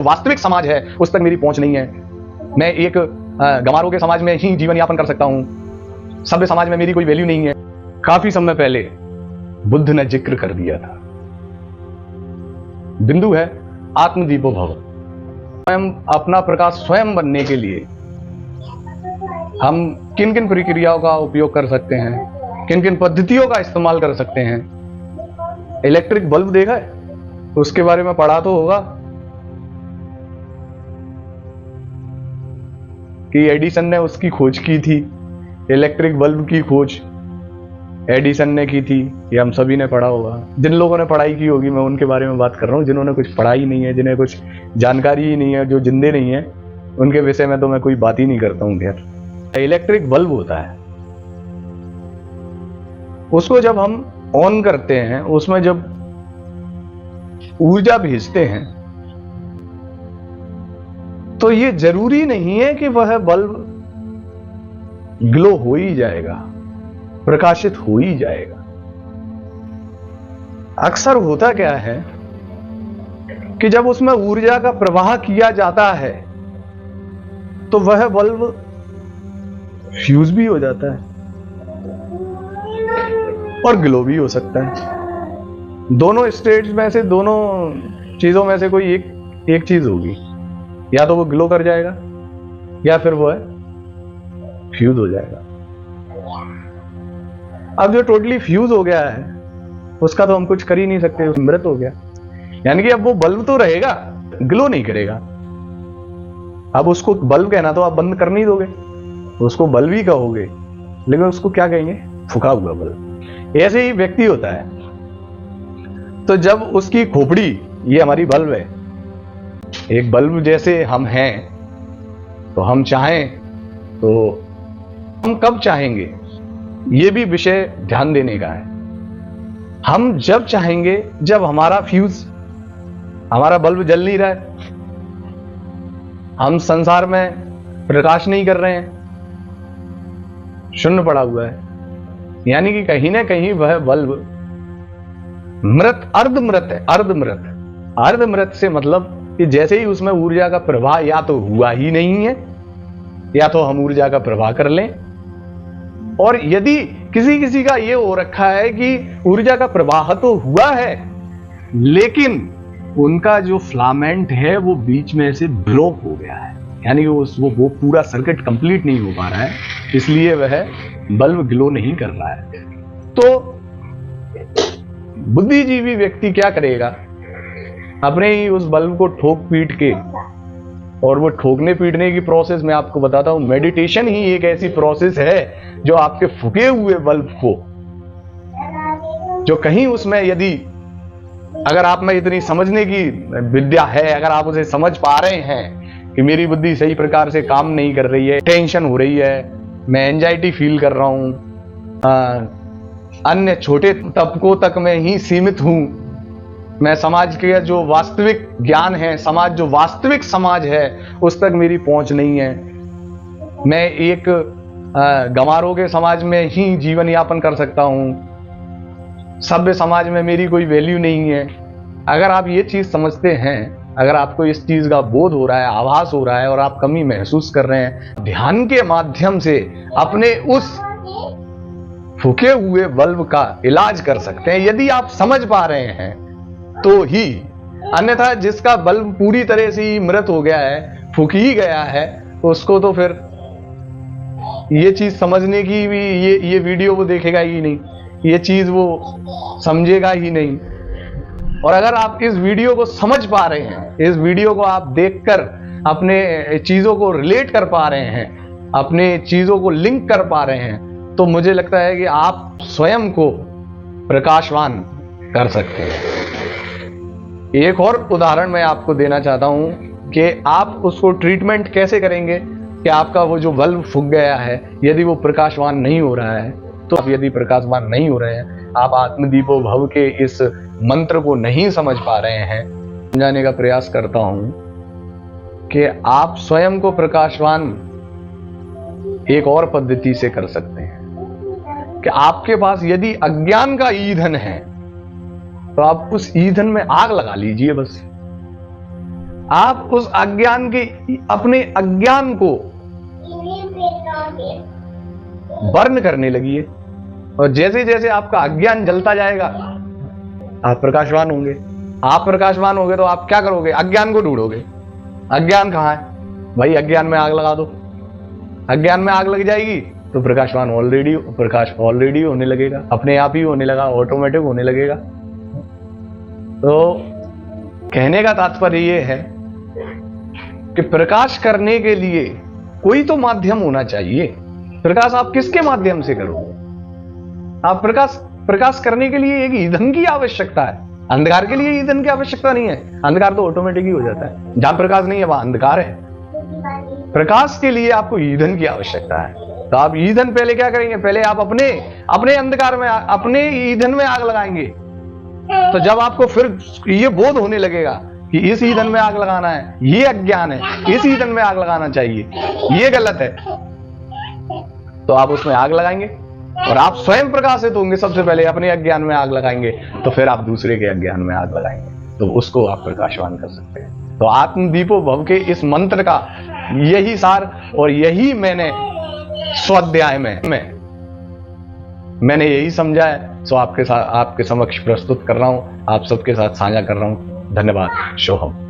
वास्तविक समाज है उस तक मेरी पहुंच नहीं है। मैं एक गंवारों के समाज में ही जीवन यापन कर सकता हूं। सभ्य समाज में मेरी कोई वैल्यू नहीं है। काफी समय पहले बुद्ध ने जिक्र कर दिया था, बिंदु है आत्मदीपो भव। स्वयं अपना प्रकाश स्वयं बनने के लिए हम किन किन प्रक्रियाओं का उपयोग कर सकते हैं, किन किन पद्धतियों का इस्तेमाल कर सकते हैं। इलेक्ट्रिक बल्ब देखा है, उसके बारे में पढ़ा तो होगा कि एडिसन ने उसकी खोज की थी। इलेक्ट्रिक बल्ब की खोज एडिसन ने की थी, ये हम सभी ने पढ़ा होगा। जिन लोगों ने पढ़ाई की होगी मैं उनके बारे में बात कर रहा हूँ। जिन्होंने कुछ पढ़ाई नहीं है, जिन्हें कुछ जानकारी ही नहीं है, जो जिंदे नहीं है, उनके विषय में तो मैं कोई बात ही नहीं करता हूँ। खैर, इलेक्ट्रिक बल्ब होता है, उसको जब हम ऑन करते हैं, उसमें जब ऊर्जा भेजते हैं, तो ये जरूरी नहीं है कि वह बल्ब ग्लो हो ही जाएगा, प्रकाशित हो ही जाएगा। अक्सर होता क्या है कि जब उसमें ऊर्जा का प्रवाह किया जाता है तो वह बल्ब फ्यूज भी हो जाता है और ग्लो भी हो सकता है। दोनों स्टेट्स में से, दोनों चीजों में से कोई एक चीज होगी, या तो वो ग्लो कर जाएगा या फिर वो फ्यूज हो जाएगा। अब जो टोटली फ्यूज हो गया है उसका तो हम कुछ कर ही नहीं सकते, मृत हो गया। यानी कि अब वो बल्ब तो रहेगा, ग्लो नहीं करेगा। अब उसको बल्ब कहना तो आप बंद कर नहीं दोगे, उसको बल्ब ही कहोगे, लेकिन उसको क्या कहेंगे? फूका हुआ बल्ब। ऐसे ही व्यक्ति होता है। तो जब उसकी खोपड़ी, ये हमारी बल्ब है, एक बल्ब जैसे हम हैं, तो हम चाहें तो हम कब चाहेंगे, ये भी विषय ध्यान देने का है। हम जब चाहेंगे जब हमारा फ्यूज, हमारा बल्ब जल नहीं रहा है, हम संसार में प्रकाश नहीं कर रहे हैं, शून्य पड़ा हुआ है, यानी कि कहीं ना कहीं वह बल्ब मृत, अर्धमृत है। अर्धमृत से मतलब कि जैसे ही उसमें ऊर्जा का प्रवाह या तो हुआ ही नहीं है, या तो हम ऊर्जा का प्रवाह कर लें। और यदि किसी का ये हो रखा है कि ऊर्जा का प्रवाह तो हुआ है, लेकिन उनका जो फिलामेंट है वो बीच में से ब्लॉक हो गया है, यानी वो पूरा सर्किट कंप्लीट नहीं हो पा रहा है, इसलिए वह बल्ब ग्लो नहीं कर रहा है। तो बुद्धिजीवी व्यक्ति क्या करेगा? अपने ही उस बल्ब को ठोक पीट के, और वो ठोकने पीटने की प्रोसेस मैं आपको बताता हूं, मेडिटेशन ही एक ऐसी प्रोसेस है जो आपके फूके हुए बल्ब को, जो कहीं उसमें, यदि अगर आप में इतनी समझने की विद्या है, अगर आप उसे समझ पा रहे हैं कि मेरी बुद्धि सही प्रकार से काम नहीं कर रही है, टेंशन हो रही है, मैं एंजाइटी फील कर रहा हूं, अन्य छोटे तबकों तक में ही सीमित हूं, मैं समाज के जो वास्तविक ज्ञान है, समाज जो वास्तविक समाज है उस तक मेरी पहुंच नहीं है, मैं एक गंवारों के समाज में ही जीवन यापन कर सकता हूं, सभ्य समाज में मेरी कोई वैल्यू नहीं है। अगर आप ये चीज समझते हैं, अगर आपको इस चीज का बोध हो रहा है, आभास हो रहा है, और आप कमी महसूस कर रहे हैं, ध्यान के माध्यम से अपने उस फूके हुए बल्ब का इलाज कर सकते हैं, यदि आप समझ पा रहे हैं तो ही। अन्यथा जिसका बल्ब पूरी तरह से ही मृत हो गया है, फूक ही गया है, उसको तो फिर ये चीज समझने की भी, ये वीडियो वो देखेगा ही नहीं, ये चीज वो समझेगा ही नहीं। और अगर आप इस वीडियो को समझ पा रहे हैं, इस वीडियो को आप देखकर अपने चीजों को रिलेट कर पा रहे हैं, अपने चीजों को लिंक कर पा रहे हैं, तो मुझे लगता है कि आप स्वयं को प्रकाशवान कर सकते हैं। एक और उदाहरण मैं आपको देना चाहता हूं कि आप उसको ट्रीटमेंट कैसे करेंगे कि आपका वो जो बल्ब फूक गया है, यदि वो प्रकाशवान नहीं हो रहा है, तो आप यदि प्रकाशवान नहीं हो रहे हैं, आप आत्मदीपो भव के इस मंत्र को नहीं समझ पा रहे हैं, समझाने का प्रयास करता हूं कि आप स्वयं को प्रकाशवान एक और पद्धति से कर सकते हैं कि आपके पास यदि अज्ञान का ईंधन है तो आप उस ईंधन में आग लगा लीजिए। बस आप उस अज्ञान के, अपने अज्ञान को बर्न करने लगिए, और जैसे जैसे आपका अज्ञान जलता जाएगा आप प्रकाशवान होंगे। आप प्रकाशवान होंगे तो आप क्या करोगे? अज्ञान को ढूंढोगे। अज्ञान कहाँ है भाई? अज्ञान में आग लगा दो। अज्ञान में आग लग जाएगी तो प्रकाशवान प्रकाश ऑलरेडी होने लगेगा, अपने आप ही होने लगा, ऑटोमेटिक होने लगेगा। तो कहने का तात्पर्य यह है कि प्रकाश करने के लिए कोई तो माध्यम होना चाहिए। प्रकाश आप किसके माध्यम से करोगे? आप प्रकाश करने के लिए एक ईंधन की आवश्यकता है। अंधकार के लिए ईंधन की आवश्यकता नहीं है। अंधकार तो ऑटोमेटिक ही हो जाता है। जहां प्रकाश नहीं है वहां अंधकार है। प्रकाश के लिए आपको ईंधन की आवश्यकता है। तो आप ईंधन पहले क्या करेंगे? पहले आप अपने अंधकार में, अपने ईंधन में आग लगाएंगे। तो जब आपको फिर ये बोध होने लगेगा कि इस ईंधन में आग लगाना है, ये अज्ञान है, इस ईंधन में आग लगाना चाहिए, ये गलत है, तो आप उसमें आग लगाएंगे और आप स्वयं प्रकाशित होंगे। सबसे पहले अपने अज्ञान में आग लगाएंगे, तो फिर आप दूसरे के अज्ञान में आग लगाएंगे, तो उसको आप प्रकाशवान कर सकते हैं। तो आत्मदीपो भव के इस मंत्र का यही सार, और यही मैंने स्वाध्याय में मैंने यही समझा है, सो आपके समक्ष प्रस्तुत कर रहा हूं, आप सबके साथ साझा कर रहा हूं। धन्यवाद। शुभम।